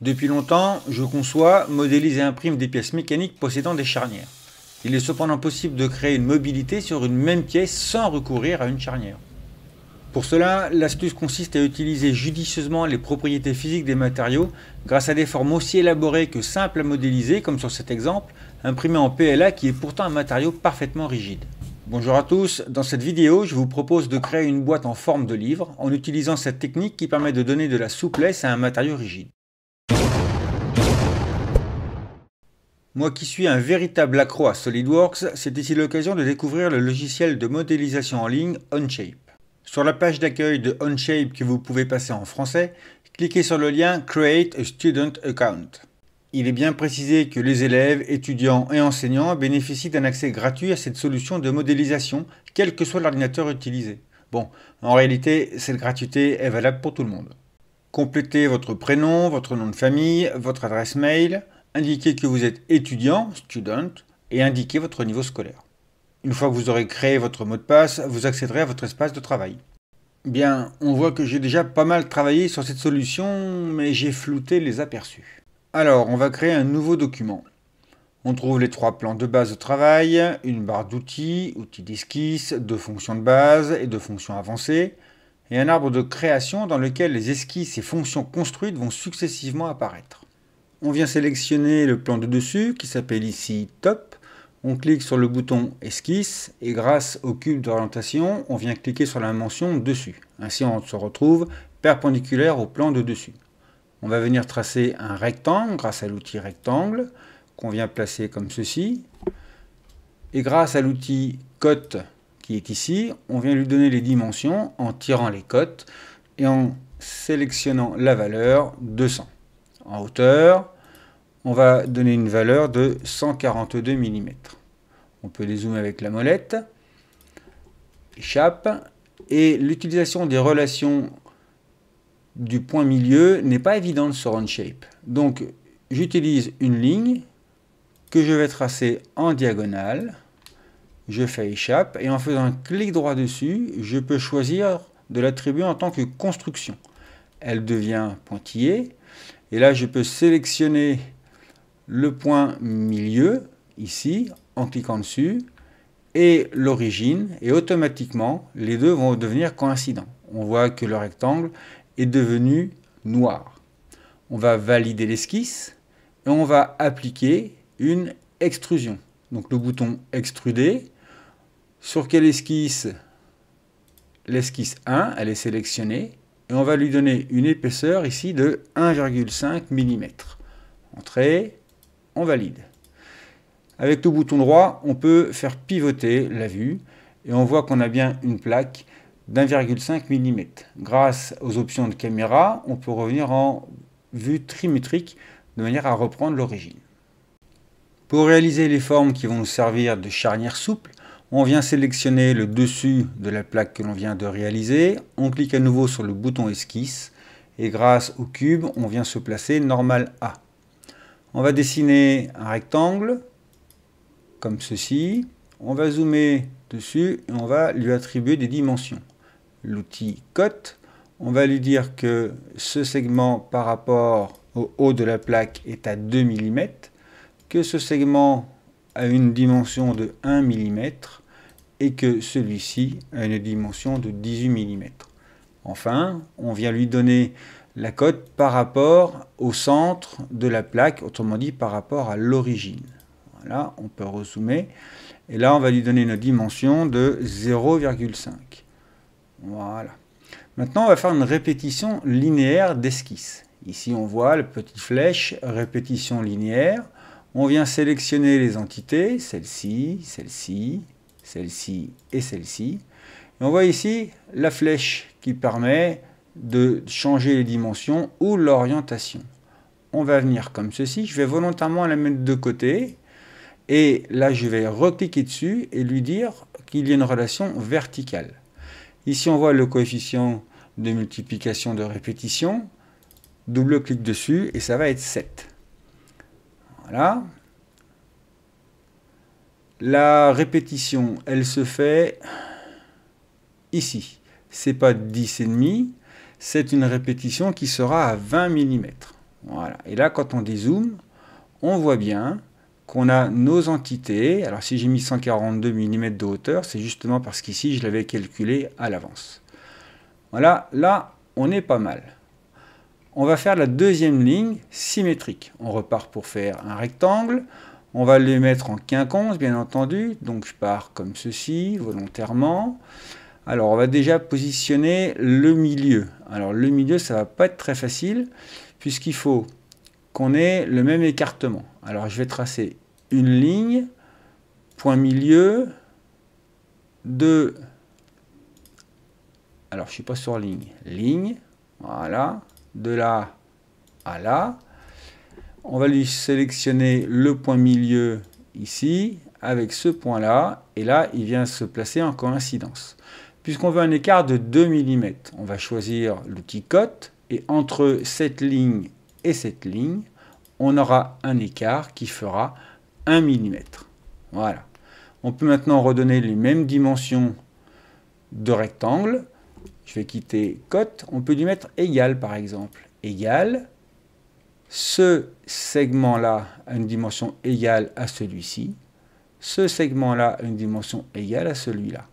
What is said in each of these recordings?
Depuis longtemps, je conçois, modélise et imprime des pièces mécaniques possédant des charnières. Il est cependant possible de créer une mobilité sur une même pièce sans recourir à une charnière. Pour cela, l'astuce consiste à utiliser judicieusement les propriétés physiques des matériaux grâce à des formes aussi élaborées que simples à modéliser, comme sur cet exemple, imprimé en PLA qui est pourtant un matériau parfaitement rigide. Bonjour à tous, dans cette vidéo, je vous propose de créer une boîte en forme de livre en utilisant cette technique qui permet de donner de la souplesse à un matériau rigide. Moi qui suis un véritable accro à SolidWorks, c'est ici l'occasion de découvrir le logiciel de modélisation en ligne Onshape. Sur la page d'accueil de Onshape que vous pouvez passer en français, cliquez sur le lien Create a Student Account. Il est bien précisé que les élèves, étudiants et enseignants bénéficient d'un accès gratuit à cette solution de modélisation, quel que soit l'ordinateur utilisé. Bon, en réalité, cette gratuité est valable pour tout le monde. Complétez votre prénom, votre nom de famille, votre adresse mail, indiquez que vous êtes étudiant, student, et indiquez votre niveau scolaire. Une fois que vous aurez créé votre mot de passe, vous accéderez à votre espace de travail. Bien, on voit que j'ai déjà pas mal travaillé sur cette solution, mais j'ai flouté les aperçus. Alors, on va créer un nouveau document. On trouve les trois plans de base de travail, une barre d'outils, outils d'esquisse, deux fonctions de base et deux fonctions avancées, et un arbre de création dans lequel les esquisses et fonctions construites vont successivement apparaître. On vient sélectionner le plan de dessus qui s'appelle ici Top. On clique sur le bouton Esquisse et grâce au cube d'orientation, on vient cliquer sur la mention Dessus. Ainsi, on se retrouve perpendiculaire au plan de dessus. On va venir tracer un rectangle grâce à l'outil Rectangle qu'on vient placer comme ceci. Et grâce à l'outil Cote qui est ici, on vient lui donner les dimensions en tirant les cotes et en sélectionnant la valeur 200. En hauteur, on va donner une valeur de 142 mm. On peut dézoomer avec la molette, échappe, et l'utilisation des relations du point milieu n'est pas évidente sur Onshape. Donc j'utilise une ligne que je vais tracer en diagonale, je fais échappe, et en faisant un clic droit dessus, je peux choisir de l'attribuer en tant que construction. Elle devient pointillée, et là je peux sélectionner le point milieu, ici, en cliquant dessus, et l'origine, et automatiquement, les deux vont devenir coïncidents. On voit que le rectangle est devenu noir. On va valider l'esquisse, et on va appliquer une extrusion. Donc le bouton extruder, sur quelle esquisse? L'esquisse 1, elle est sélectionnée, et on va lui donner une épaisseur ici de 1,5 mm. Entrée, on valide. Avec le bouton droit, on peut faire pivoter la vue et on voit qu'on a bien une plaque d'1,5 mm. Grâce aux options de caméra, on peut revenir en vue trimétrique de manière à reprendre l'origine. Pour réaliser les formes qui vont nous servir de charnière souple, on vient sélectionner le dessus de la plaque que l'on vient de réaliser, on clique à nouveau sur le bouton esquisse et grâce au cube, on vient se placer normal A. On va dessiner un rectangle, comme ceci. On va zoomer dessus et on va lui attribuer des dimensions. L'outil Cote, on va lui dire que ce segment par rapport au haut de la plaque est à 2 mm, que ce segment a une dimension de 1 mm et que celui-ci a une dimension de 18 mm. Enfin, on vient lui donner la cote par rapport au centre de la plaque, autrement dit par rapport à l'origine. Voilà, on peut rezoomer. Et là, on va lui donner une dimension de 0,5. Voilà. Maintenant, on va faire une répétition linéaire d'esquisse. Ici, on voit la petite flèche, répétition linéaire. On vient sélectionner les entités, celle-ci, celle-ci, celle-ci et celle-ci. Et on voit ici la flèche qui permet de changer les dimensions ou l'orientation. On va venir comme ceci, je vais volontairement la mettre de côté et là je vais recliquer dessus et lui dire qu'il y a une relation verticale. Ici on voit le coefficient de multiplication de répétition, double-clic dessus et ça va être 7. Voilà. La répétition, elle se fait ici. C'est pas 10,5, c'est une répétition qui sera à 20 mm. Voilà. Et là, quand on dézoome, on voit bien qu'on a nos entités. Alors si j'ai mis 142 mm de hauteur, c'est justement parce qu'ici, je l'avais calculé à l'avance. Voilà, là, on est pas mal. On va faire la deuxième ligne symétrique. On repart pour faire un rectangle. On va les mettre en quinconce, bien entendu. Donc je pars comme ceci, volontairement. Alors on va déjà positionner le milieu. Alors le milieu, ça va pas être très facile, puisqu'il faut qu'on ait le même écartement. Alors je vais tracer une ligne, point milieu, de... Alors je ne suis pas sur ligne, voilà, de là à là. On va lui sélectionner le point milieu ici, avec ce point-là, et là, il vient se placer en coïncidence. Puisqu'on veut un écart de 2 mm, on va choisir l'outil cote, et entre cette ligne et cette ligne, on aura un écart qui fera 1 mm. Voilà. On peut maintenant redonner les mêmes dimensions de rectangle. Je vais quitter cote, on peut lui mettre égal par exemple. Égal, ce segment-là a une dimension égale à celui-ci. Ce segment-là a une dimension égale à celui-là.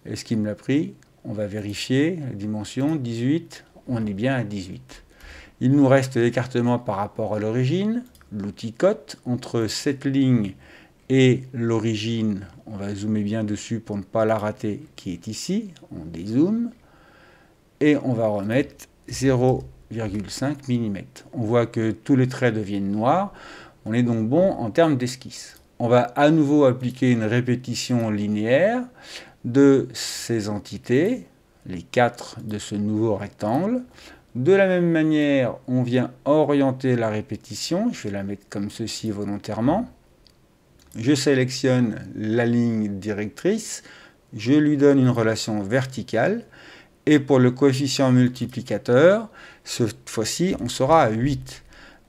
Est-ce qu'il me l'a pris? On va vérifier. La dimension 18, on est bien à 18. Il nous reste l'écartement par rapport à l'origine. L'outil cote entre cette ligne et l'origine, on va zoomer bien dessus pour ne pas la rater, qui est ici. On dézoome. Et on va remettre 0,5 mm. On voit que tous les traits deviennent noirs. On est donc bon en termes d'esquisse. On va à nouveau appliquer une répétition linéaire de ces entités, les 4 de ce nouveau rectangle. De la même manière, on vient orienter la répétition. Je vais la mettre comme ceci volontairement. Je sélectionne la ligne directrice. Je lui donne une relation verticale. Et pour le coefficient multiplicateur, cette fois-ci, on sera à 8,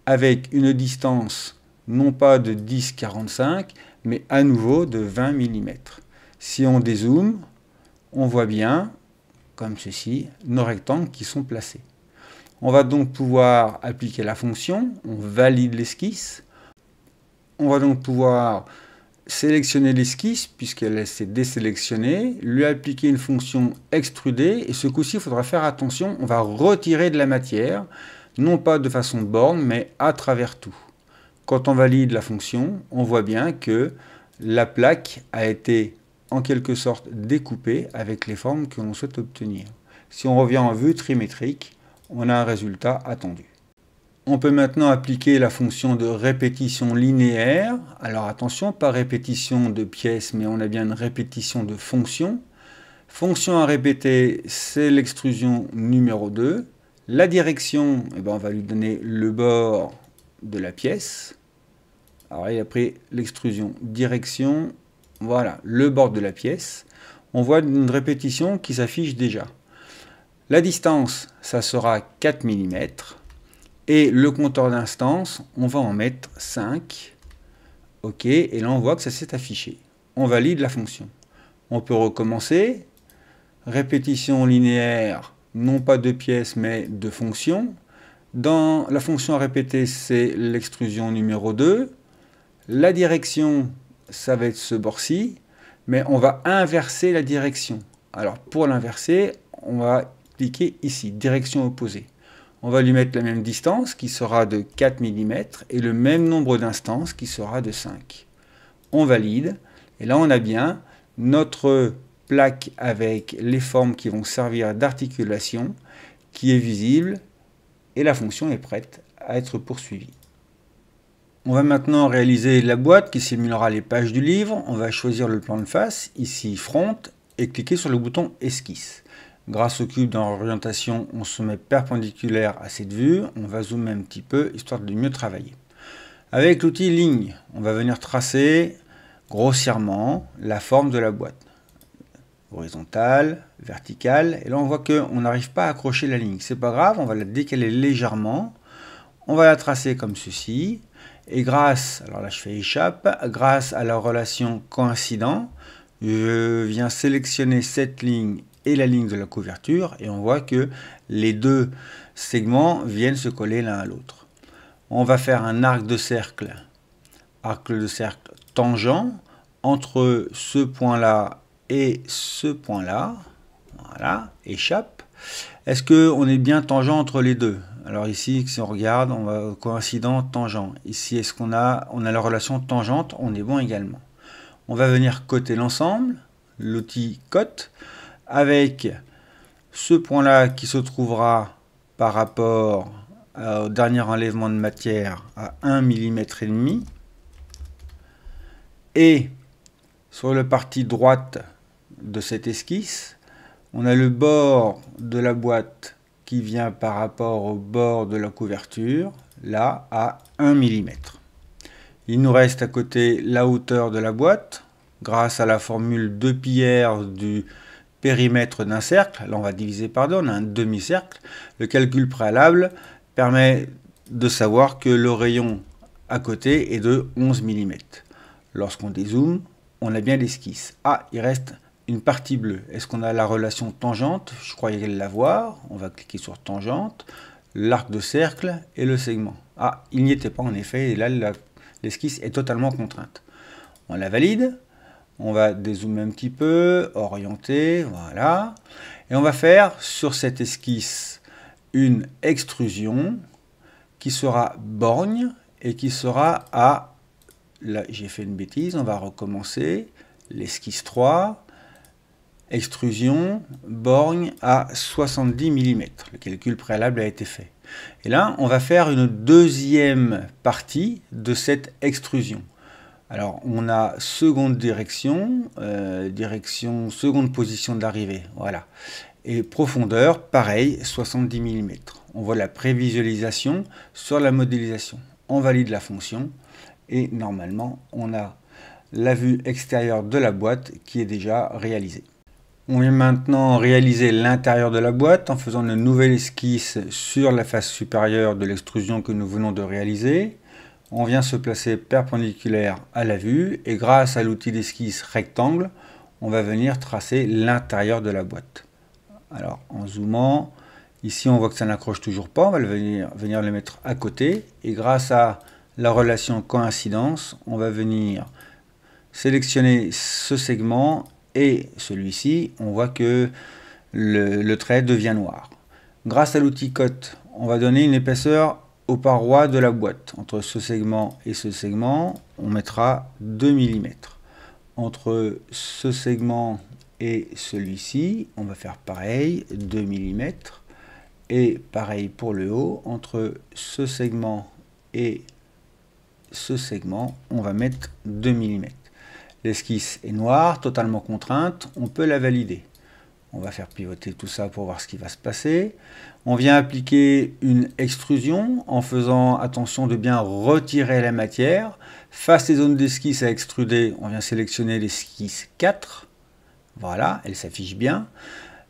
avec une distance non pas de 10,45, mais à nouveau de 20 mm. Si on dézoome, on voit bien, comme ceci, nos rectangles qui sont placés. On va donc pouvoir appliquer la fonction, on valide l'esquisse. On va donc pouvoir sélectionner l'esquisse, puisqu'elle s'est désélectionnée, lui appliquer une fonction extrudée, et ce coup-ci, il faudra faire attention, on va retirer de la matière, non pas de façon borne, mais à travers tout. Quand on valide la fonction, on voit bien que la plaque a été en quelque sorte découpée avec les formes que l'on souhaite obtenir. Si on revient en vue trimétrique, on a un résultat attendu. On peut maintenant appliquer la fonction de répétition linéaire. Alors attention, pas répétition de pièces, mais on a bien une répétition de fonction. Fonction à répéter, c'est l'extrusion numéro 2. La direction, eh ben, on va lui donner le bord de la pièce. Alors il a pris l'extrusion direction, voilà, le bord de la pièce. On voit une répétition qui s'affiche déjà. La distance, ça sera 4 mm. Et le compteur d'instance, on va en mettre 5. OK, et là on voit que ça s'est affiché. On valide la fonction. On peut recommencer. Répétition linéaire, non pas de pièces, mais de fonctions. Dans la fonction à répéter, c'est l'extrusion numéro 2. La direction, ça va être ce bord-ci, mais on va inverser la direction. Alors pour l'inverser, on va cliquer ici, direction opposée. On va lui mettre la même distance qui sera de 4 mm et le même nombre d'instances qui sera de 5. On valide et là on a bien notre plaque avec les formes qui vont servir d'articulation qui est visible et la fonction est prête à être poursuivie. On va maintenant réaliser la boîte qui simulera les pages du livre. On va choisir le plan de face, ici front, et cliquer sur le bouton esquisse. Grâce au cube dans l'orientation, on se met perpendiculaire à cette vue. On va zoomer un petit peu, histoire de mieux travailler. Avec l'outil ligne, on va venir tracer grossièrement la forme de la boîte. Horizontale, verticale. Et là, on voit qu'on n'arrive pas à accrocher la ligne. C'est pas grave, on va la décaler légèrement. On va la tracer comme ceci. Et grâce, alors là je fais échappe, grâce à la relation coïncident, je viens sélectionner cette ligne et la ligne de la couverture et on voit que les deux segments viennent se coller l'un à l'autre. On va faire un arc de cercle tangent entre ce point-là et ce point-là. Voilà, échappe. Est-ce qu'on est bien tangent entre les deux? Alors ici, si on regarde, on va coïncident, tangent. Ici, est-ce qu'on a la relation tangente? On est bon également. On va venir coter l'ensemble, l'outil cote, avec ce point-là qui se trouvera par rapport au dernier enlèvement de matière à 1 mm et demi. Et sur la partie droite de cette esquisse, on a le bord de la boîte qui vient par rapport au bord de la couverture, là à 1 mm. Il nous reste à côté la hauteur de la boîte, grâce à la formule 2πr du périmètre d'un cercle. Là on va diviser par deux, on a un demi-cercle. Le calcul préalable permet de savoir que le rayon à côté est de 11 mm. Lorsqu'on dézoome, on a bien l'esquisse. Ah, il reste une partie bleue. Est-ce qu'on a la relation tangente? Je croyais l'avoir. On va cliquer sur tangente, l'arc de cercle et le segment. Ah, il n'y était pas en effet, et là l'esquisse est totalement contrainte. On la valide. On va dézoomer un petit peu, orienter, voilà. Et on va faire sur cette esquisse une extrusion qui sera borgne et qui sera à... Là, j'ai fait une bêtise, on va recommencer. L'esquisse 3, extrusion, borgne à 70 mm. Le calcul préalable a été fait. Et là, on va faire une deuxième partie de cette extrusion. Alors, on a seconde direction, seconde position de l'arrivée, voilà. Et profondeur, pareil, 70 mm. On voit la prévisualisation sur la modélisation. On valide la fonction et normalement, on a la vue extérieure de la boîte qui est déjà réalisée. On vient maintenant réaliser l'intérieur de la boîte en faisant une nouvelle esquisse sur la face supérieure de l'extrusion que nous venons de réaliser. On vient se placer perpendiculaire à la vue et grâce à l'outil d'esquisse rectangle, on va venir tracer l'intérieur de la boîte. Alors en zoomant, ici on voit que ça n'accroche toujours pas, on va venir le mettre à côté et grâce à la relation coïncidence, on va venir sélectionner ce segment et celui-ci, on voit que le trait devient noir. Grâce à l'outil cote, on va donner une épaisseur aux parois de la boîte. Entre ce segment et ce segment, on mettra 2 mm. Entre ce segment et celui-ci, on va faire pareil, 2 mm. Et pareil pour le haut, entre ce segment et ce segment, on va mettre 2 mm. L'esquisse est noire, totalement contrainte, on peut la valider. On va faire pivoter tout ça pour voir ce qui va se passer. On vient appliquer une extrusion en faisant attention de bien retirer la matière. Face les zones d'esquisse à extruder, on vient sélectionner l'esquisse 4. Voilà, elle s'affiche bien.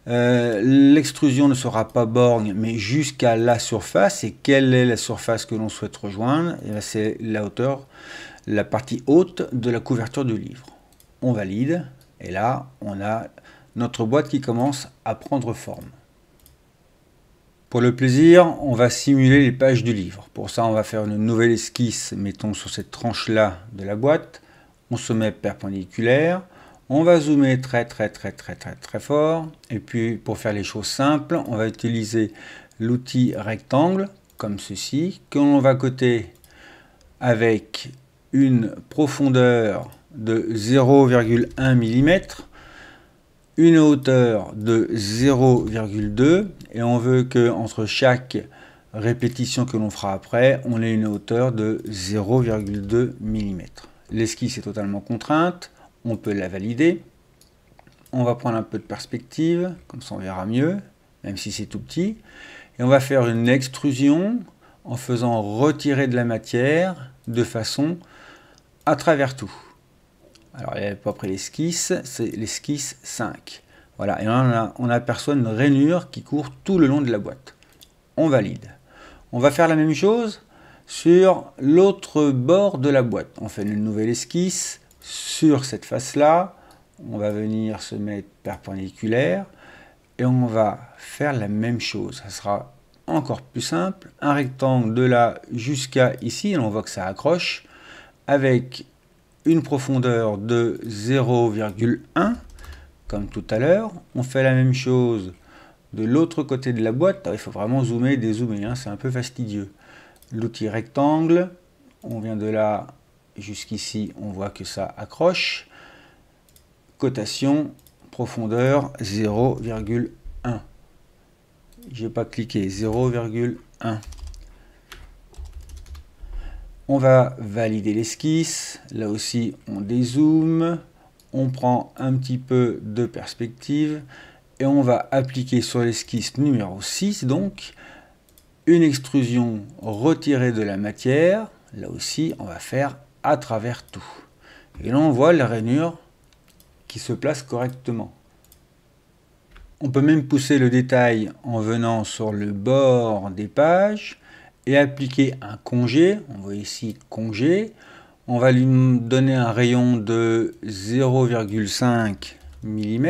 L'extrusion ne sera pas borgne, mais jusqu'à la surface. Et quelle est la surface que l'on souhaite rejoindre? C'est la hauteur, la partie haute de la couverture du livre. On valide, et là, on a notre boîte qui commence à prendre forme. Pour le plaisir, on va simuler les pages du livre. Pour ça, on va faire une nouvelle esquisse, mettons sur cette tranche-là de la boîte. On se met perpendiculaire. On va zoomer très fort. Et puis, pour faire les choses simples, on va utiliser l'outil rectangle, comme ceci, que l'on va coter avec une profondeur de 0,1 mm, une hauteur de 0,2 et on veut que entre chaque répétition que l'on fera après, on ait une hauteur de 0,2 mm. L'esquisse est totalement contrainte, on peut la valider. On va prendre un peu de perspective, comme ça on verra mieux, même si c'est tout petit. Et on va faire une extrusion en faisant retirer de la matière de façon à travers tout. Alors, il n'y avait pas pris l'esquisse, c'est l'esquisse 5. Voilà, et là, on aperçoit une rainure qui court tout le long de la boîte. On valide. On va faire la même chose sur l'autre bord de la boîte. On fait une nouvelle esquisse sur cette face-là. On va venir se mettre perpendiculaire et on va faire la même chose. Ça sera encore plus simple, un rectangle de là jusqu'à ici, on voit que ça accroche, avec une profondeur de 0,1, comme tout à l'heure. On fait la même chose de l'autre côté de la boîte. Il faut vraiment zoomer et dézoomer, hein, c'est un peu fastidieux. L'outil rectangle, on vient de là jusqu'ici, on voit que ça accroche. Cotation, profondeur 0,1. Je n'ai pas cliqué, 0,1. On va valider l'esquisse. Là aussi, on dézoome. On prend un petit peu de perspective. Et on va appliquer sur l'esquisse numéro 6, donc, une extrusion retirée de la matière. Là aussi, on va faire à travers tout. Et là, on voit la rainure qui se place correctement. On peut même pousser le détail en venant sur le bord des pages et appliquer un congé. On voit ici congé. On va lui donner un rayon de 0,5 mm.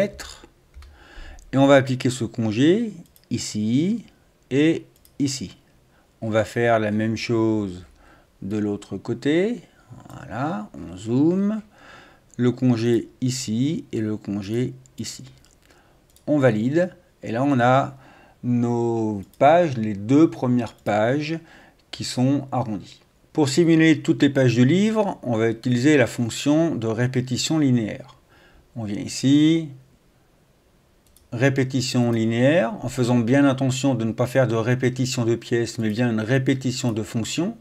Et on va appliquer ce congé ici et ici. On va faire la même chose de l'autre côté. Voilà, on zoome. Le congé ici et le congé ici. On valide. Et là, on a nos pages, les deux premières pages qui sont arrondies. Pour simuler toutes les pages du livre, on va utiliser la fonction de répétition linéaire. On vient ici, répétition linéaire, en faisant bien attention de ne pas faire de répétition de pièces, mais bien une répétition de fonctions.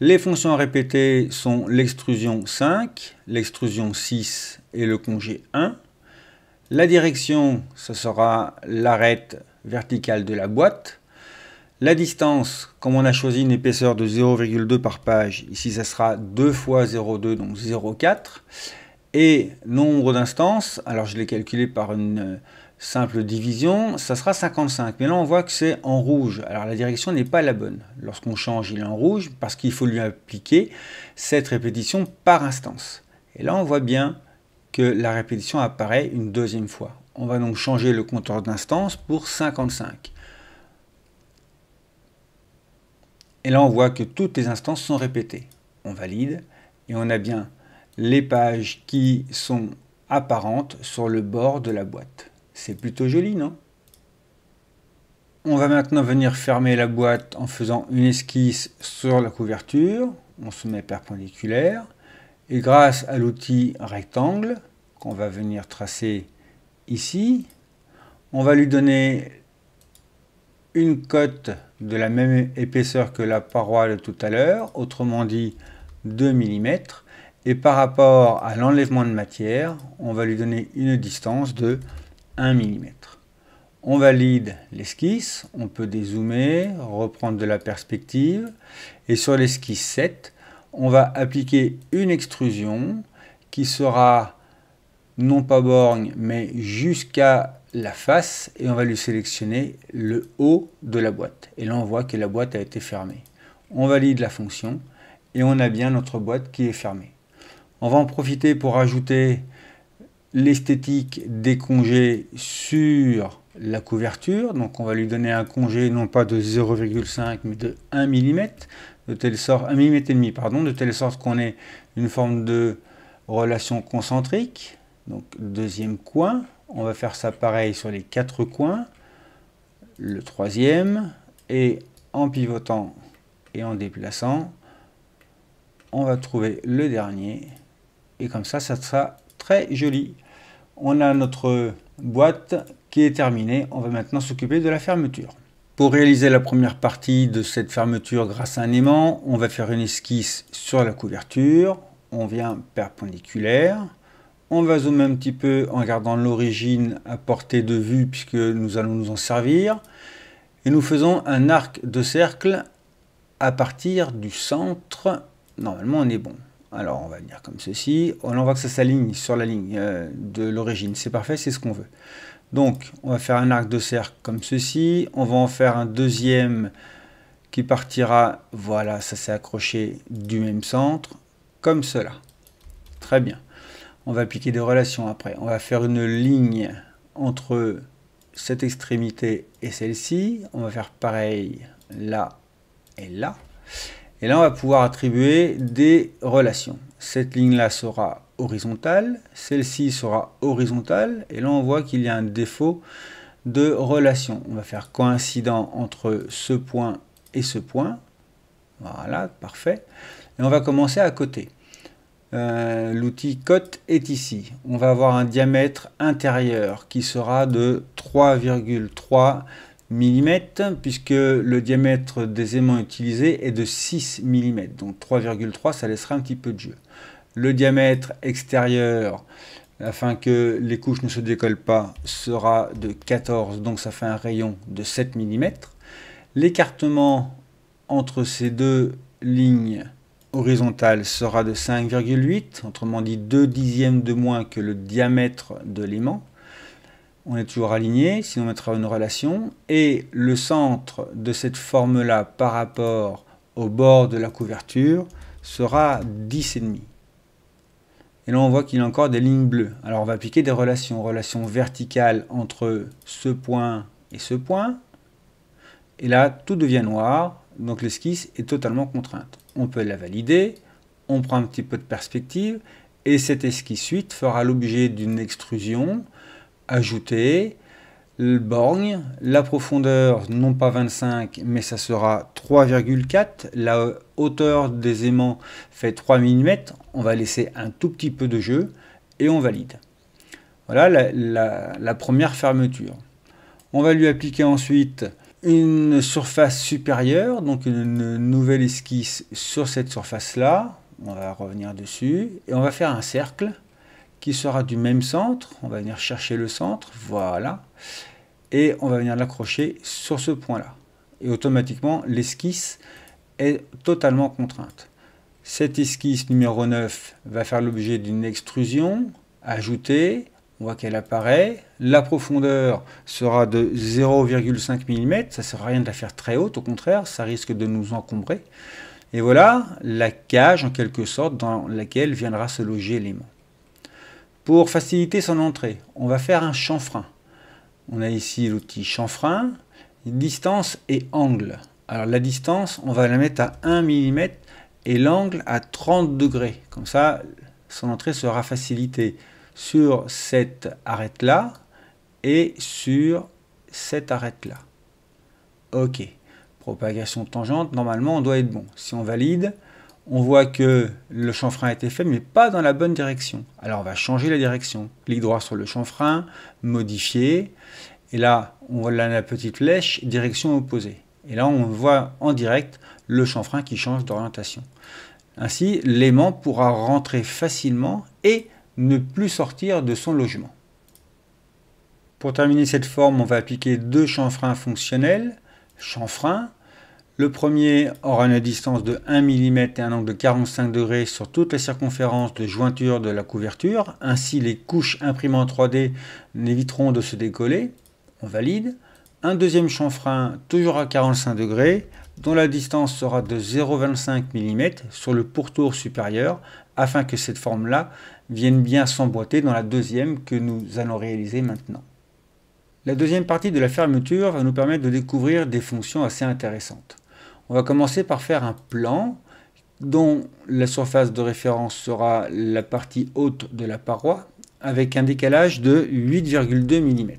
Les fonctions à répéter sont l'extrusion 5, l'extrusion 6 et le congé 1. La direction, ce sera l'arête verticale de la boîte. La distance, comme on a choisi une épaisseur de 0,2 par page, ici ça sera 2 fois 0,2, donc 0,4. Et nombre d'instances, alors je l'ai calculé par une simple division, ça sera 55. Mais là on voit que c'est en rouge, alors la direction n'est pas la bonne. Lorsqu'on change, il est en rouge parce qu'il faut lui appliquer cette répétition par instance. Et là on voit bien que la répétition apparaît une deuxième fois. On va donc changer le compteur d'instance pour 55. Et là on voit que toutes les instances sont répétées. On valide et on a bien les pages qui sont apparentes sur le bord de la boîte. C'est plutôt joli, non? On va maintenant venir fermer la boîte en faisant une esquisse sur la couverture. On se met perpendiculaire. Et grâce à l'outil rectangle, qu'on va venir tracer ici, on va lui donner une cote de la même épaisseur que la paroi de tout à l'heure, autrement dit 2 mm. Et par rapport à l'enlèvement de matière, on va lui donner une distance de 1 mm. On valide l'esquisse, on peut dézoomer, reprendre de la perspective. Et sur l'esquisse 7, on va appliquer une extrusion qui sera non pas borgne, mais jusqu'à la face. Et on va lui sélectionner le haut de la boîte. Et là, on voit que la boîte a été fermée. On valide la fonction et on a bien notre boîte qui est fermée. On va en profiter pour ajouter l'esthétique des congés sur la couverture. Donc on va lui donner un congé non pas de 0,5 mais de 1 mm, de telle sorte, 1 mm et demi, pardon, de telle sorte qu'on ait une forme de relation concentrique. Donc deuxième coin, on va faire ça pareil sur les 4 coins, le troisième, et en pivotant et en déplaçant, on va trouver le dernier, et comme ça sera très joli. On a notre boîte qui est terminée. On va maintenant s'occuper de la fermeture. Pour réaliser la première partie de cette fermeture grâce à un aimant, on va faire une esquisse sur la couverture. On vient perpendiculaire. On va zoomer un petit peu en gardant l'origine à portée de vue puisque nous allons nous en servir. Et nous faisons un arc de cercle à partir du centre. Normalement, on est bon. Alors, on va venir comme ceci. On voit que ça s'aligne sur la ligne de l'origine. C'est parfait, c'est ce qu'on veut. Donc, on va faire un arc de cercle comme ceci. On va en faire un deuxième qui partira. Voilà, ça s'est accroché du même centre, comme cela. Très bien. On va appliquer des relations après. On va faire une ligne entre cette extrémité et celle-ci. On va faire pareil là et là. Et là, on va pouvoir attribuer des relations. Cette ligne-là sera horizontale, celle-ci sera horizontale, et là, on voit qu'il y a un défaut de relation. On va faire coïncident entre ce point et ce point. Voilà, parfait. Et on va commencer à coter. L'outil cote est ici. On va avoir un diamètre intérieur qui sera de 3,3 mm puisque le diamètre des aimants utilisés est de 6 mm. Donc 3,3, ça laissera un petit peu de jeu. Le diamètre extérieur, afin que les couches ne se décollent pas, sera de 14, donc ça fait un rayon de 7 mm. L'écartement entre ces deux lignes horizontale sera de 5,8, autrement dit 2 dixièmes de moins que le diamètre de l'aimant. On est toujours aligné, sinon on mettra une relation. Et le centre de cette forme-là par rapport au bord de la couverture sera 10,5. Et là on voit qu'il y a encore des lignes bleues. Alors on va appliquer des relations. Relations verticales entre ce point et ce point. Et là tout devient noir. Donc l'esquisse est totalement contrainte. On peut la valider, on prend un petit peu de perspective, et cette esquisse suite fera l'objet d'une extrusion, ajouter, le borgne, la profondeur non pas 25, mais ça sera 3,4, la hauteur des aimants fait 3 mm, on va laisser un tout petit peu de jeu, et on valide. Voilà la première fermeture. On va lui appliquer ensuite une surface supérieure, donc une nouvelle esquisse sur cette surface-là. On va revenir dessus et on va faire un cercle qui sera du même centre. On va venir chercher le centre, voilà. Et on va venir l'accrocher sur ce point-là. Et automatiquement, l'esquisse est totalement contrainte. Cette esquisse numéro 9 va faire l'objet d'une extrusion, ajouter. On voit qu'elle apparaît. La profondeur sera de 0,5 mm. Ça ne sert à rien de la faire très haute, au contraire, ça risque de nous encombrer. Et voilà la cage, en quelque sorte, dans laquelle viendra se loger l'aimant. Pour faciliter son entrée, on va faire un chanfrein. On a ici l'outil chanfrein, distance et angle. Alors la distance, on va la mettre à 1 mm et l'angle à 30 degrés. Comme ça, son entrée sera facilitée sur cette arête-là et sur cette arête-là. Ok. Propagation tangente, normalement on doit être bon. Si on valide, on voit que le chanfrein a été fait, mais pas dans la bonne direction. Alors on va changer la direction. Clic droit sur le chanfrein, modifier. Et là, on voit la petite flèche, direction opposée. Et là, on voit en direct le chanfrein qui change d'orientation. Ainsi, l'aimant pourra rentrer facilement et ne plus sortir de son logement. Pour terminer cette forme, on va appliquer deux chanfreins fonctionnels. Chanfrein. Le premier aura une distance de 1 mm et un angle de 45 degrés sur toute la circonférence de jointure de la couverture. Ainsi, les couches imprimées en 3D n'éviteront de se décoller. On valide. Un deuxième chanfrein, toujours à 45 degrés, dont la distance sera de 0,25 mm sur le pourtour supérieur, afin que cette forme-là vienne bien s'emboîter dans la deuxième que nous allons réaliser maintenant. La deuxième partie de la fermeture va nous permettre de découvrir des fonctions assez intéressantes. On va commencer par faire un plan dont la surface de référence sera la partie haute de la paroi avec un décalage de 8,2 mm.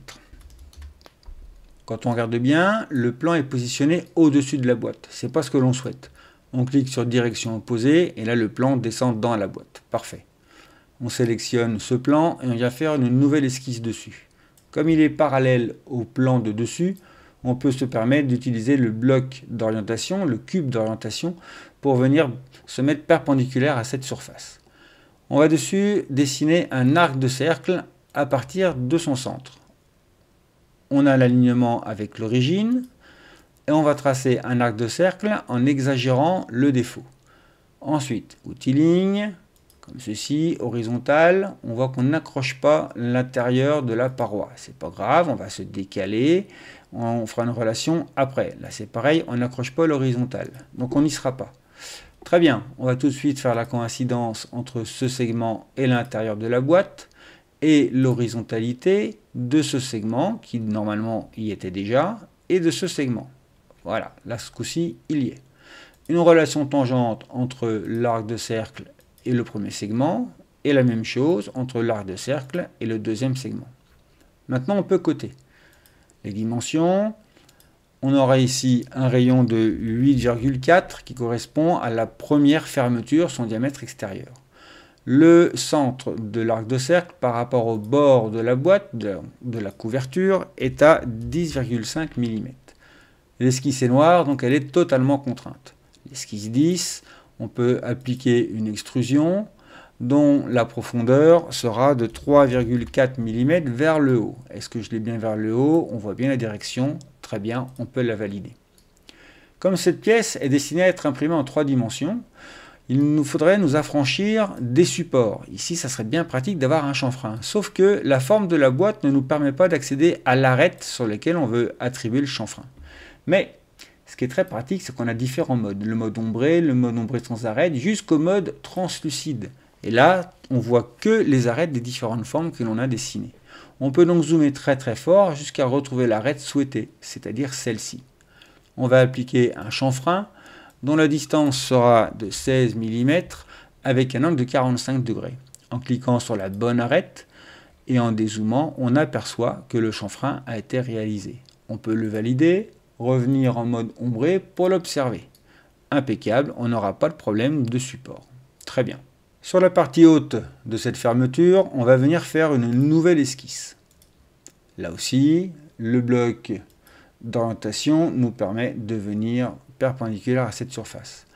Quand on regarde bien, le plan est positionné au-dessus de la boîte. C'est pas ce que l'on souhaite. On clique sur direction opposée et là le plan descend dans la boîte. Parfait. On sélectionne ce plan et on vient faire une nouvelle esquisse dessus. Comme il est parallèle au plan de dessus, on peut se permettre d'utiliser le bloc d'orientation, le cube d'orientation, pour venir se mettre perpendiculaire à cette surface. On va dessus dessiner un arc de cercle à partir de son centre. On a l'alignement avec l'origine et on va tracer un arc de cercle en exagérant le défaut. Ensuite, outil ligne, comme ceci, horizontal, on voit qu'on n'accroche pas l'intérieur de la paroi. C'est pas grave, on va se décaler, on fera une relation après. Là c'est pareil, on n'accroche pas l'horizontale, donc on n'y sera pas. Très bien, on va tout de suite faire la coïncidence entre ce segment et l'intérieur de la boîte. et l'horizontalité de ce segment, qui normalement y était déjà, et de ce segment. Voilà, là ce coup-ci, il y est. Une relation tangente entre l'arc de cercle et le premier segment, et la même chose entre l'arc de cercle et le deuxième segment. Maintenant, on peut coter les dimensions. On aura ici un rayon de 8,4 qui correspond à la première fermeture, son diamètre extérieur. Le centre de l'arc de cercle par rapport au bord de la boîte, de la couverture, est à 10,5 mm. L'esquisse est noire, donc elle est totalement contrainte. L'esquisse 10, on peut appliquer une extrusion dont la profondeur sera de 3,4 mm vers le haut. Est-ce que je l'ai bien vers le haut? On voit bien la direction. Très bien, on peut la valider. Comme cette pièce est destinée à être imprimée en 3 dimensions, il nous faudrait nous affranchir des supports. Ici, ça serait bien pratique d'avoir un chanfrein. Sauf que la forme de la boîte ne nous permet pas d'accéder à l'arête sur laquelle on veut attribuer le chanfrein. Mais ce qui est très pratique, c'est qu'on a différents modes. Le mode ombré sans arête, jusqu'au mode translucide. Et là, on voit que les arêtes des différentes formes que l'on a dessinées. On peut donc zoomer très très fort jusqu'à retrouver l'arête souhaitée, c'est-à-dire celle-ci. On va appliquer un chanfrein dont la distance sera de 16 mm avec un angle de 45 degrés. En cliquant sur la bonne arête et en dézoomant, on aperçoit que le chanfrein a été réalisé. On peut le valider, revenir en mode ombré pour l'observer. Impeccable, on n'aura pas de problème de support. Très bien. Sur la partie haute de cette fermeture, on va venir faire une nouvelle esquisse. Là aussi, le bloc d'orientation nous permet de venir perpendiculaire à cette surface.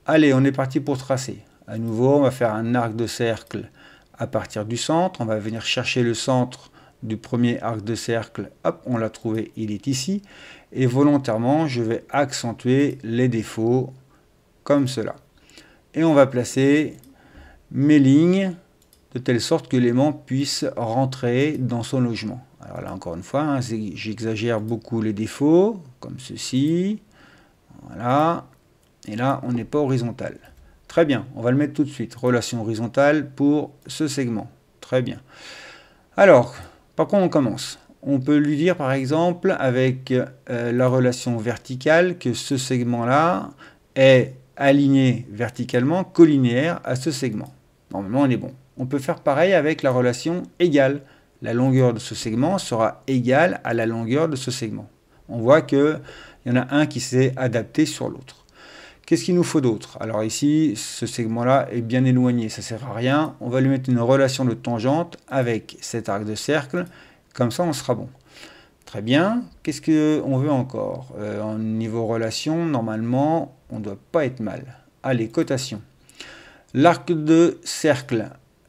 Allez, on est parti pour tracer. À nouveau, on va faire un arc de cercle à partir du centre. On va venir chercher le centre du premier arc de cercle. Hop, on l'a trouvé, il est ici. Et volontairement, je vais accentuer les défauts comme cela. Et on va placer mes lignes de telle sorte que l'aimant puisse rentrer dans son logement. Alors là, encore une fois, hein, j'exagère beaucoup les défauts, comme ceci. Voilà. Et là, on n'est pas horizontal. Très bien, on va le mettre tout de suite. Relation horizontale pour ce segment. Très bien. Alors, par quoi on commence? On peut lui dire, par exemple, avec la relation verticale, que ce segment-là est aligné verticalement, collinéaire à ce segment. Normalement, on est bon. On peut faire pareil avec la relation égale. La longueur de ce segment sera égale à la longueur de ce segment. On voit qu'il y en a un qui s'est adapté sur l'autre. Qu'est-ce qu'il nous faut d'autre? Alors ici, ce segment-là est bien éloigné, ça ne sert à rien. On va lui mettre une relation de tangente avec cet arc de cercle. Comme ça, on sera bon. Très bien. Qu'est-ce qu'on veut encore? En niveau relation, normalement, on ne doit pas être mal. Allez, cotation. L'arc de cercle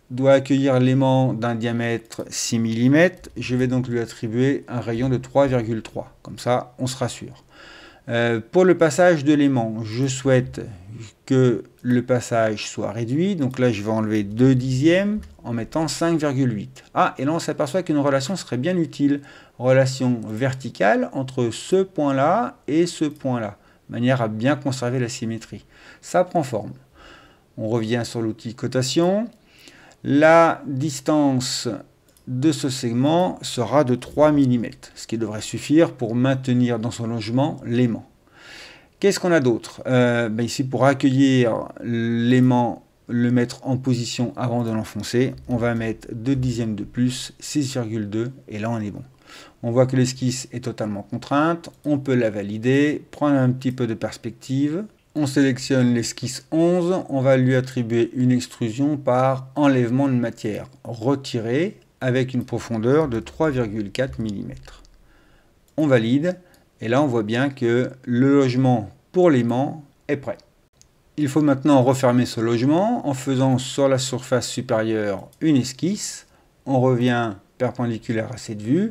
doit accueillir l'aimant d'un diamètre 6 mm. Je vais donc lui attribuer un rayon de 3,3. Comme ça, on se rassure. Pour le passage de l'aimant, je souhaite que le passage soit réduit. Donc là, je vais enlever 2 dixièmes en mettant 5,8. Ah, et là, on s'aperçoit qu'une relation serait bien utile. Relation verticale entre ce point-là et ce point-là, de manière à bien conserver la symétrie. Ça prend forme. On revient sur l'outil cotation. La distance de ce segment sera de 3 mm, ce qui devrait suffire pour maintenir dans son logement l'aimant. Qu'est-ce qu'on a d'autre? Ici, pour accueillir l'aimant, le mettre en position avant de l'enfoncer, on va mettre 2 dixièmes de plus, 6,2, et là on est bon. On voit que l'esquisse est totalement contrainte, on peut la valider, prendre un petit peu de perspective. On sélectionne l'esquisse 11, on va lui attribuer une extrusion par enlèvement de matière, retirée avec une profondeur de 3,4 mm. On valide, et là on voit bien que le logement pour l'aimant est prêt. Il faut maintenant refermer ce logement en faisant sur la surface supérieure une esquisse. On revient perpendiculaire à cette vue,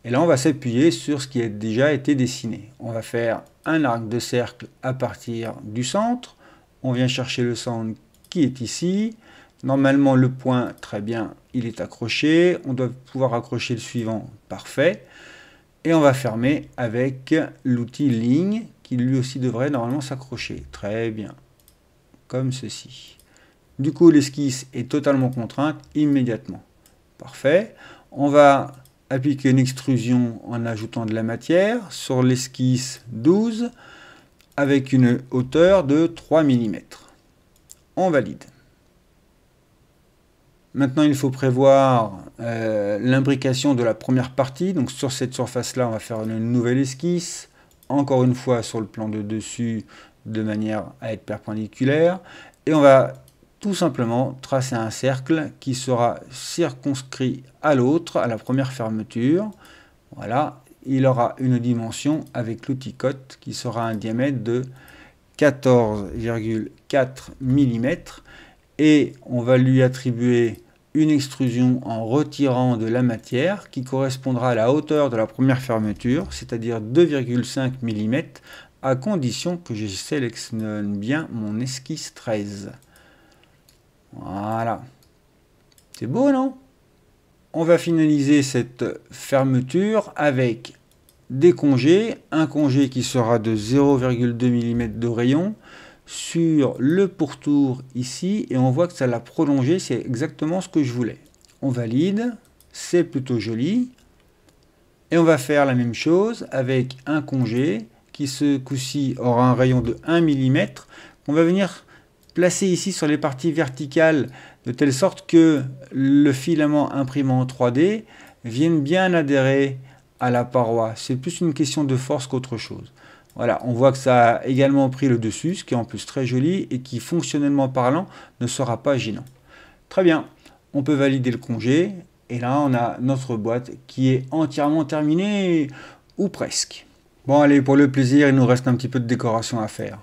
et là on va s'appuyer sur ce qui a déjà été dessiné. On va faire un arc de cercle à partir du centre. On vient chercher le centre qui est ici. Normalement, le point, très bien, il est accroché. On doit pouvoir accrocher le suivant, parfait. Et on va fermer avec l'outil ligne, qui lui aussi devrait normalement s'accrocher. Très bien, comme ceci. Du coup, l'esquisse est totalement contrainte immédiatement. Parfait. On va appliquer une extrusion en ajoutant de la matière sur l'esquisse 12 avec une hauteur de 3 mm. On valide. Maintenant, il faut prévoir l'imbrication de la première partie. Donc sur cette surface-là, on va faire une nouvelle esquisse. Encore une fois sur le plan de dessus, de manière à être perpendiculaire. Et on va tout simplement tracer un cercle qui sera circonscrit à l'autre, à la première fermeture. Voilà, il aura une dimension avec l'outil cote qui sera un diamètre de 14,4 mm. Et on va lui attribuer une extrusion en retirant de la matière qui correspondra à la hauteur de la première fermeture, c'est-à-dire 2,5 mm, à condition que je sélectionne bien mon esquisse 13. Voilà. C'est beau, non? On va finaliser cette fermeture avec des congés. Un congé qui sera de 0,2 mm de rayon sur le pourtour ici. Et on voit que ça l'a prolongé. C'est exactement ce que je voulais. On valide. C'est plutôt joli. Et on va faire la même chose avec un congé qui ce coup-ci aura un rayon de 1 mm. On va venir placer ici sur les parties verticales de telle sorte que le filament imprimant en 3D vienne bien adhérer à la paroi. C'est plus une question de force qu'autre chose. Voilà, on voit que ça a également pris le dessus, ce qui est en plus très joli et qui, fonctionnellement parlant, ne sera pas gênant. Très bien, on peut valider le congé et là on a notre boîte qui est entièrement terminée, ou presque. Bon allez, pour le plaisir, il nous reste un petit peu de décoration à faire.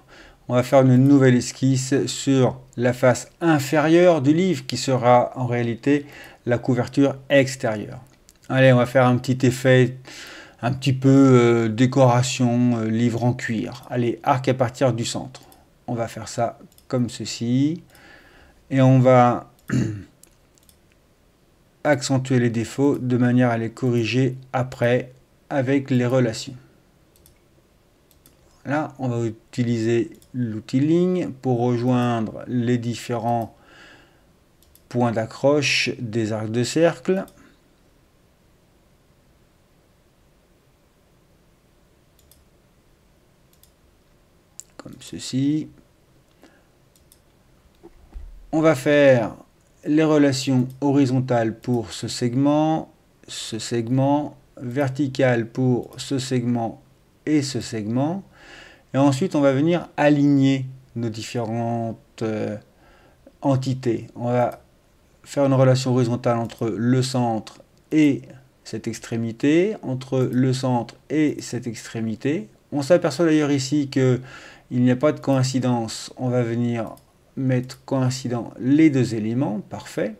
On va faire une nouvelle esquisse sur la face inférieure du livre qui sera en réalité la couverture extérieure. Allez, on va faire un petit effet, un petit peu décoration, livre en cuir. Allez, arc à partir du centre. On va faire ça comme ceci. Et on va accentuer les défauts de manière à les corriger après avec les relations. Là, on va utiliser l'outil ligne pour rejoindre les différents points d'accroche des arcs de cercle. Comme ceci. On va faire les relations horizontales pour ce segment, verticales pour ce segment et ce segment. Et ensuite, on va venir aligner nos différentes entités. On va faire une relation horizontale entre le centre et cette extrémité, entre le centre et cette extrémité. On s'aperçoit d'ailleurs ici qu'il n'y a pas de coïncidence. On va venir mettre coïncident les deux éléments. Parfait.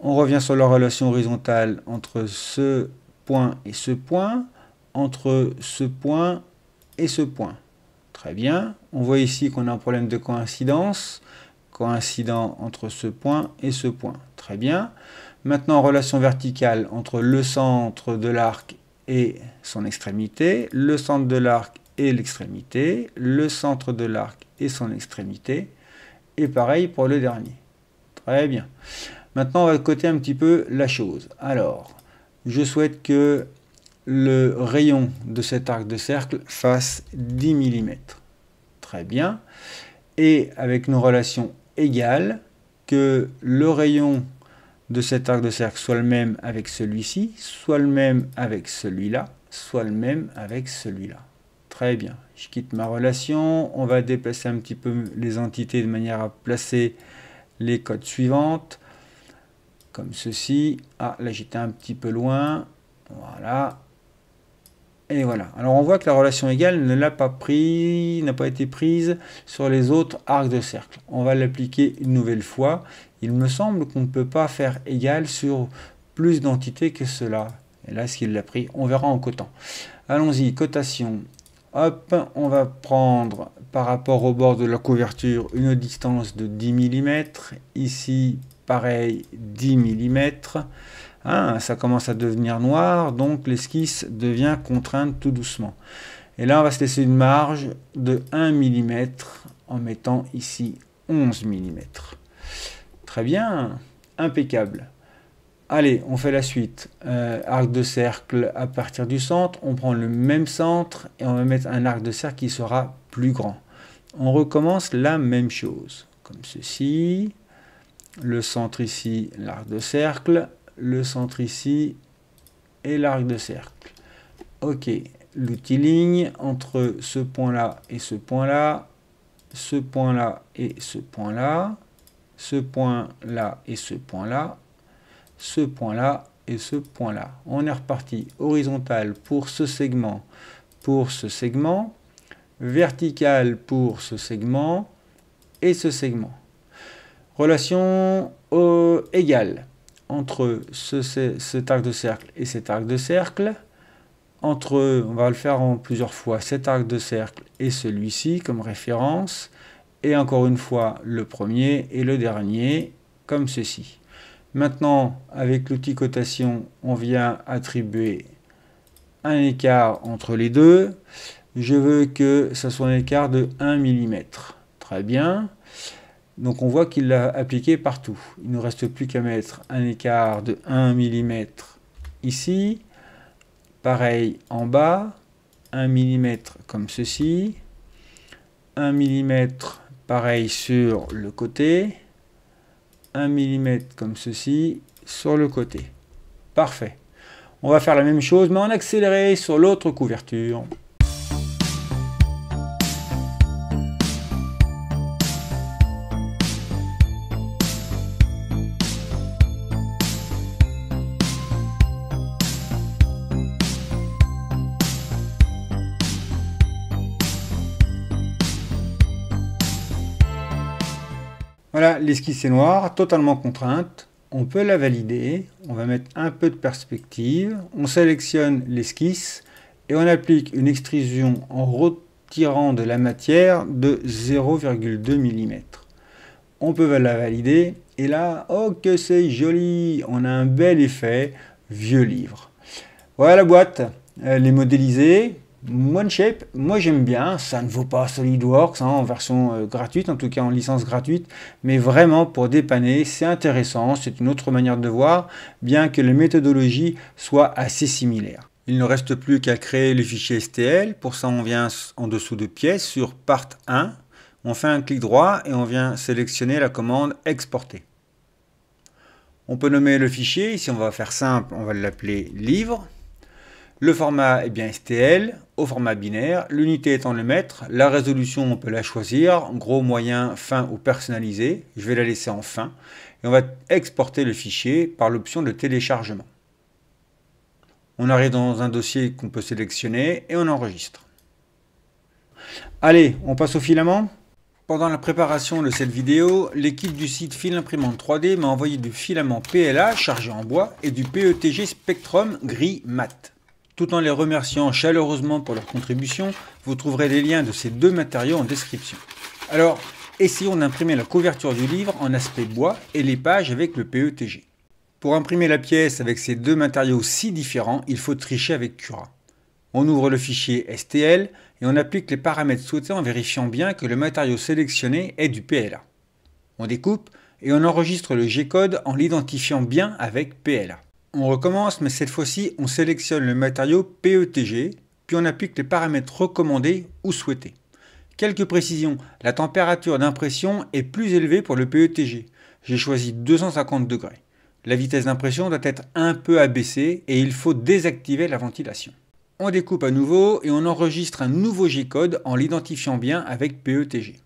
On revient sur la relation horizontale entre ce point et ce point, entre ce point et ce point. Très bien. On voit ici qu'on a un problème de coïncidence. Coïncident entre ce point et ce point. Très bien. Maintenant, relation verticale entre le centre de l'arc et son extrémité, le centre de l'arc et l'extrémité, le centre de l'arc et son extrémité. Et pareil pour le dernier. Très bien. Maintenant, on va coter un petit peu la chose. Alors, je souhaite que le rayon de cet arc de cercle fasse 10 mm. Très bien. Et avec une relation égale, que le rayon de cet arc de cercle soit le même avec celui-ci, soit le même avec celui-là, soit le même avec celui-là. Très bien. Je quitte ma relation. On va déplacer un petit peu les entités de manière à placer les codes suivantes. Comme ceci. Ah, là j'étais un petit peu loin. Voilà. Et voilà. Alors on voit que la relation égale ne l'a pas pris, n'a pas été prise sur les autres arcs de cercle. On va l'appliquer une nouvelle fois. Il me semble qu'on ne peut pas faire égal sur plus d'entités que cela. Et là, ce qu'il l'a pris, on verra en cotant. Allons-y, cotation. Hop, on va prendre par rapport au bord de la couverture une distance de 10 mm. Ici, pareil, 10 mm. Ah, ça commence à devenir noir, donc l'esquisse devient contrainte tout doucement. Et là, on va se laisser une marge de 1 mm en mettant ici 11 mm. Très bien, impeccable. Allez, on fait la suite. Arc de cercle à partir du centre. On prend le même centre et on va mettre un arc de cercle qui sera plus grand. On recommence la même chose. Comme ceci. Le centre ici, l'arc de cercle. Le centre ici et l'arc de cercle. Ok. L'outil ligne entre ce point-là et ce point-là. Ce point-là et ce point-là. Ce point-là et ce point-là. Ce point-là et ce point-là. On est reparti horizontal pour ce segment, vertical pour ce segment et ce segment. Relation égale entre cet arc de cercle et cet arc de cercle, entre, on va le faire en plusieurs fois, cet arc de cercle et celui-ci comme référence, et encore une fois le premier et le dernier comme ceci. Maintenant, avec l'outil cotation, on vient attribuer un écart entre les deux. Je veux que ça soit un écart de 1 mm. Très bien. Donc on voit qu'il l'a appliqué partout. Il ne nous reste plus qu'à mettre un écart de 1 mm ici. Pareil en bas. 1 mm comme ceci. 1 mm pareil sur le côté. 1 mm comme ceci sur le côté. Parfait. On va faire la même chose mais en accéléré sur l'autre couverture. Voilà, l'esquisse est noire, totalement contrainte. On peut la valider. On va mettre un peu de perspective. On sélectionne l'esquisse et on applique une extrusion en retirant de la matière de 0,2 mm. On peut la valider. Et là, oh que c'est joli! On a un bel effet vieux livre. Voilà la boîte. Elle est modélisée. OneShape, moi j'aime bien, ça ne vaut pas SolidWorks en version gratuite, en tout cas en licence gratuite, mais vraiment pour dépanner, c'est intéressant, c'est une autre manière de voir, bien que les méthodologies soient assez similaires. Il ne reste plus qu'à créer le fichier STL, pour ça on vient en dessous de pièces sur Part 1, on fait un clic droit et on vient sélectionner la commande Exporter. On peut nommer le fichier, ici on va faire simple, on va l'appeler livre. Le format est bien STL, au format binaire, l'unité étant le mètre, la résolution on peut la choisir, gros, moyen, fin ou personnalisé, je vais la laisser en fin, et on va exporter le fichier par l'option de téléchargement. On arrive dans un dossier qu'on peut sélectionner et on enregistre. Allez, on passe au filament. Pendant la préparation de cette vidéo, l'équipe du site Fil Imprimante 3D m'a envoyé du filament PLA chargé en bois et du PETG Spectrum gris mat. Tout en les remerciant chaleureusement pour leur contribution, vous trouverez les liens de ces deux matériaux en description. Alors, essayons d'imprimer la couverture du livre en aspect bois et les pages avec le PETG. Pour imprimer la pièce avec ces deux matériaux si différents, il faut tricher avec Cura. On ouvre le fichier STL et on applique les paramètres souhaités en vérifiant bien que le matériau sélectionné est du PLA. On découpe et on enregistre le G-code en l'identifiant bien avec PLA. On recommence, mais cette fois-ci, on sélectionne le matériau PETG, puis on applique les paramètres recommandés ou souhaités. Quelques précisions, la température d'impression est plus élevée pour le PETG. J'ai choisi 250 degrés. La vitesse d'impression doit être un peu abaissée et il faut désactiver la ventilation. On découpe à nouveau et on enregistre un nouveau G-code en l'identifiant bien avec PETG.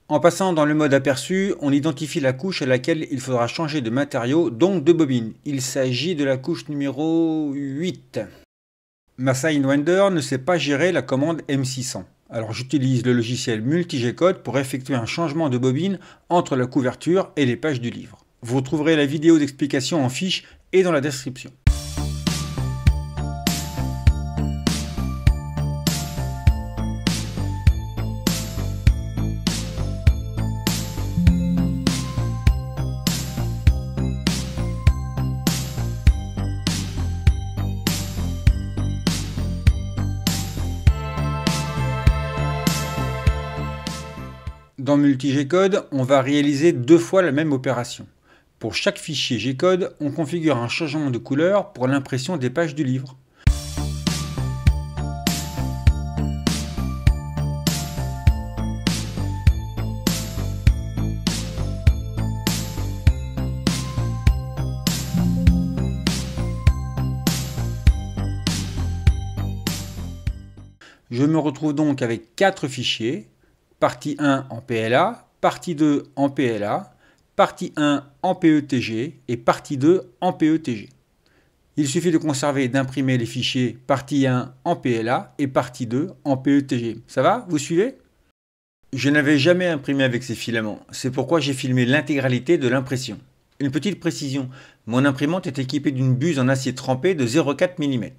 En passant dans le mode aperçu, on identifie la couche à laquelle il faudra changer de matériau, donc de bobine. Il s'agit de la couche numéro 8. Ma Sidewinder ne sait pas gérer la commande M600. Alors j'utilise le logiciel Multi-G-Code pour effectuer un changement de bobine entre la couverture et les pages du livre. Vous trouverez la vidéo d'explication en fiche et dans la description. Dans Multi-G-Code, on va réaliser deux fois la même opération. Pour chaque fichier G-code, on configure un changement de couleur pour l'impression des pages du livre. Je me retrouve donc avec 4 fichiers, partie 1 en PLA, partie 2 en PLA, partie 1 en PETG et partie 2 en PETG. Il suffit de conserver et d'imprimer les fichiers partie 1 en PLA et partie 2 en PETG. Ça va? Vous suivez? Je n'avais jamais imprimé avec ces filaments, c'est pourquoi j'ai filmé l'intégralité de l'impression. Une petite précision, mon imprimante est équipée d'une buse en acier trempé de 0,4 mm.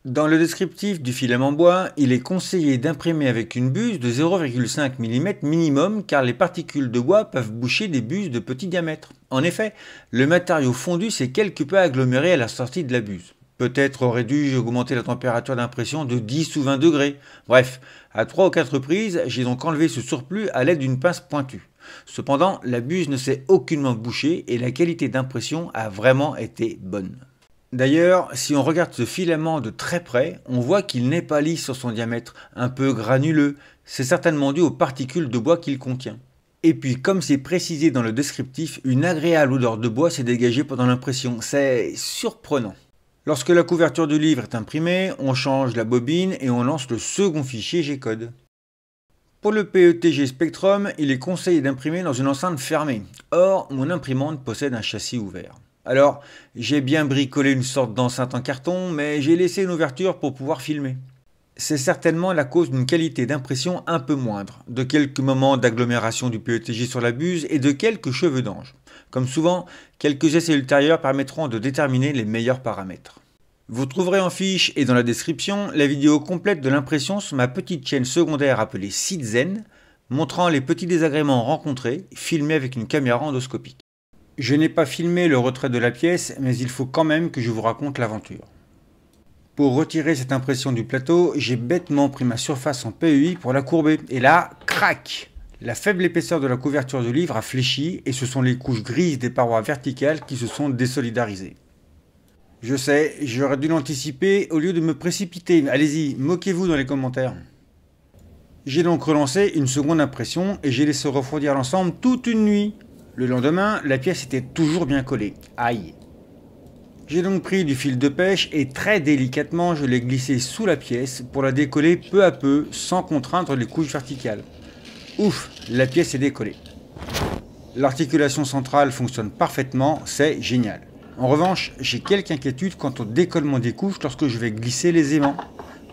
Dans le descriptif du filament bois, il est conseillé d'imprimer avec une buse de 0,5 mm minimum car les particules de bois peuvent boucher des buses de petit diamètre. En effet, le matériau fondu s'est quelque peu aggloméré à la sortie de la buse. Peut-être aurais-je dû augmenter la température d'impression de 10 ou 20 degrés. Bref, à 3 ou 4 reprises, j'ai donc enlevé ce surplus à l'aide d'une pince pointue. Cependant, la buse ne s'est aucunement bouchée et la qualité d'impression a vraiment été bonne. D'ailleurs, si on regarde ce filament de très près, on voit qu'il n'est pas lisse sur son diamètre, un peu granuleux. C'est certainement dû aux particules de bois qu'il contient. Et puis, comme c'est précisé dans le descriptif, une agréable odeur de bois s'est dégagée pendant l'impression. C'est surprenant. Lorsque la couverture du livre est imprimée, on change la bobine et on lance le second fichier G-code. Pour le PETG Spectrum, il est conseillé d'imprimer dans une enceinte fermée. Or, mon imprimante possède un châssis ouvert. Alors, j'ai bien bricolé une sorte d'enceinte en carton, mais j'ai laissé une ouverture pour pouvoir filmer. C'est certainement la cause d'une qualité d'impression un peu moindre, de quelques moments d'agglomération du PETG sur la buse et de quelques cheveux d'ange. Comme souvent, quelques essais ultérieurs permettront de déterminer les meilleurs paramètres. Vous trouverez en fiche et dans la description la vidéo complète de l'impression sur ma petite chaîne secondaire appelée Citizen, montrant les petits désagréments rencontrés, filmés avec une caméra endoscopique. Je n'ai pas filmé le retrait de la pièce, mais il faut quand même que je vous raconte l'aventure. Pour retirer cette impression du plateau, j'ai bêtement pris ma surface en PEI pour la courber. Et là, crac! La faible épaisseur de la couverture du livre a fléchi et ce sont les couches grises des parois verticales qui se sont désolidarisées. Je sais, j'aurais dû l'anticiper au lieu de me précipiter. Allez-y, moquez-vous dans les commentaires. J'ai donc relancé une seconde impression et j'ai laissé refroidir l'ensemble toute une nuit. Le lendemain, la pièce était toujours bien collée. Aïe! J'ai donc pris du fil de pêche et très délicatement, je l'ai glissé sous la pièce pour la décoller peu à peu sans contraindre les couches verticales. Ouf, la pièce est décollée. L'articulation centrale fonctionne parfaitement, c'est génial. En revanche, j'ai quelques inquiétudes quant au décollement des couches lorsque je vais glisser les aimants.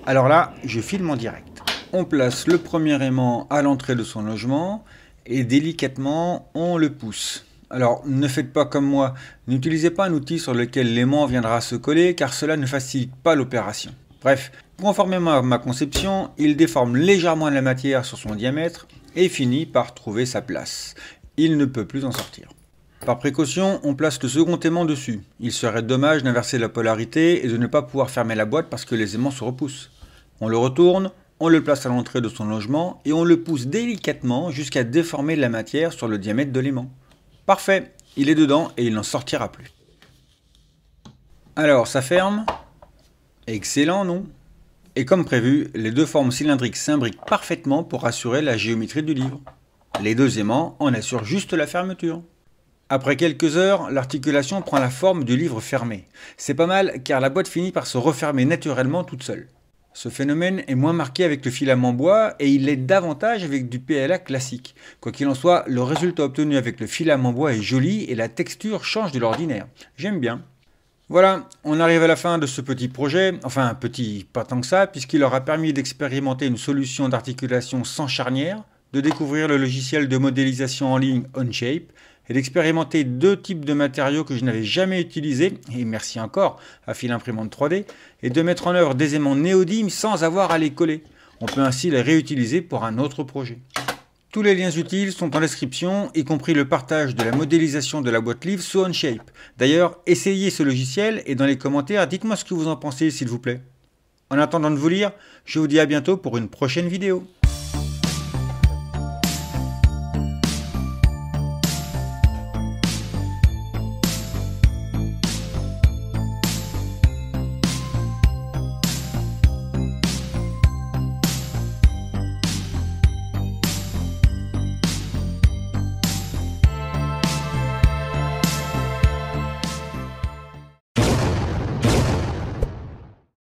Alors là, je filme en direct. On place le premier aimant à l'entrée de son logement et délicatement, on le pousse. Alors, ne faites pas comme moi, n'utilisez pas un outil sur lequel l'aimant viendra se coller car cela ne facilite pas l'opération. Bref, conformément à ma conception, il déforme légèrement la matière sur son diamètre et finit par trouver sa place. Il ne peut plus en sortir. Par précaution, on place le second aimant dessus. Il serait dommage d'inverser la polarité et de ne pas pouvoir fermer la boîte parce que les aimants se repoussent. On le retourne, on le place à l'entrée de son logement et on le pousse délicatement jusqu'à déformer la matière sur le diamètre de l'aimant. Parfait, il est dedans et il n'en sortira plus. Alors, ça ferme. Excellent, non? Et comme prévu, les deux formes cylindriques s'imbriquent parfaitement pour assurer la géométrie du livre. Les deux aimants en assurent juste la fermeture. Après quelques heures, l'articulation prend la forme du livre fermé. C'est pas mal car la boîte finit par se refermer naturellement toute seule. Ce phénomène est moins marqué avec le filament bois et il l'est davantage avec du PLA classique. Quoi qu'il en soit, le résultat obtenu avec le filament bois est joli et la texture change de l'ordinaire. J'aime bien. Voilà, on arrive à la fin de ce petit projet, enfin petit pas tant que ça, puisqu'il aura permis d'expérimenter une solution d'articulation sans charnière, de découvrir le logiciel de modélisation en ligne Onshape, et d'expérimenter deux types de matériaux que je n'avais jamais utilisés, et merci encore à Fil Imprimante 3D, et de mettre en œuvre des aimants néodymes sans avoir à les coller. On peut ainsi les réutiliser pour un autre projet. Tous les liens utiles sont en description, y compris le partage de la modélisation de la boîte livre sous Onshape. D'ailleurs, essayez ce logiciel et dans les commentaires, dites-moi ce que vous en pensez s'il vous plaît. En attendant de vous lire, je vous dis à bientôt pour une prochaine vidéo.